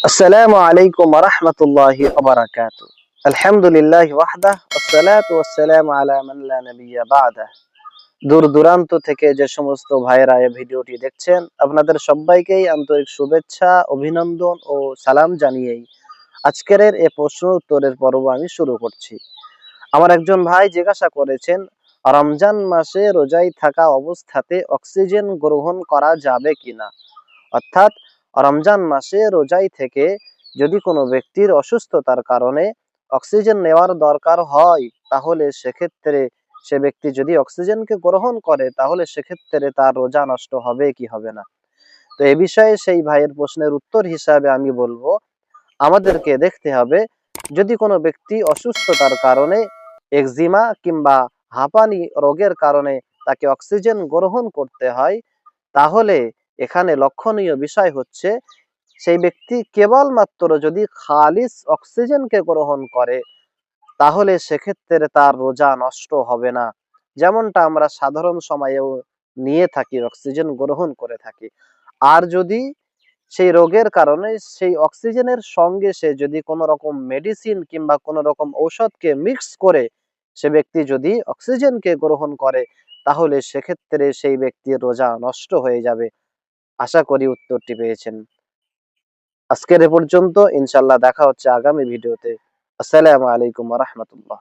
আসসালামু আলাইকুম ওয়া রাহমাতুল্লাহি ওয়া বারাকাতুহু। আলহামদুলিল্লাহি ওয়াহদাহ ওয়াসসালাতু ওয়াসসালামু আলা মান লা নাবিয়্যা বা'দাহ। দূর দূরান্ত থেকে যে সমস্ত ভাইরা এই ভিডিওটি দেখছেন, আপনাদের সবাইকেই আন্তরিক শুভেচ্ছা, অভিনন্দন ও সালাম জানিয়েই আজকের এই প্রশ্ন উত্তরের পর্ব আমি শুরু করছি। আমার একজন ভাই জিজ্ঞাসা করেছেন, রমজান মাসে রোজায় থাকা অবস্থাতে অক্সিজেন গ্রহণ করা যাবে কিনা? অর্থাৎ রমজান মাসে রোজায় থেকে যদি কোনো ব্যক্তির অসুস্থতার কারণে অক্সিজেন নেওয়ার দরকার হয়, তাহলে সেক্ষেত্রে সে ব্যক্তি যদি অক্সিজেনকে গ্রহণ করে তাহলে সেক্ষেত্রে তার রোজা নষ্ট হবে কি হবে না। তো এ বিষয়ে সেই ভাইয়ের প্রশ্নের উত্তর হিসাবে আমি বলবো, আমাদেরকে দেখতে হবে যদি কোনো ব্যক্তি অসুস্থতার কারণে একজিমা কিংবা হাঁপানি রোগের কারণে তাকে অক্সিজেন গ্রহণ করতে হয়, তাহলে এখানে লক্ষণীয় বিষয় হচ্ছে সেই ব্যক্তি কেবলমাত্র যদি খালিস অক্সিজেনকে গ্রহণ করে তাহলে সেক্ষেত্রে তার রোজা নষ্ট হবে না। যেমনটা আমরা সাধারণ সময়েও নিয়ে থাকি, অক্সিজেন গ্রহণ করে থাকি। আর যদি সেই রোগের কারণে সেই অক্সিজেনের সঙ্গে সে যদি কোনো রকম মেডিসিন কিংবা কোনো রকম ঔষধকে মিক্স করে সে ব্যক্তি যদি অক্সিজেনকে গ্রহণ করে তাহলে সেক্ষেত্রে সেই ব্যক্তির রোজা নষ্ট হয়ে যাবে। আশা করি উত্তরটি পেয়েছেন। আজকের এ পর্যন্ত। ইনশাআল্লাহ দেখা হচ্ছে আগামী ভিডিওতে। আসসালামু আলাইকুম ওয়া রাহমাতুল্লাহ।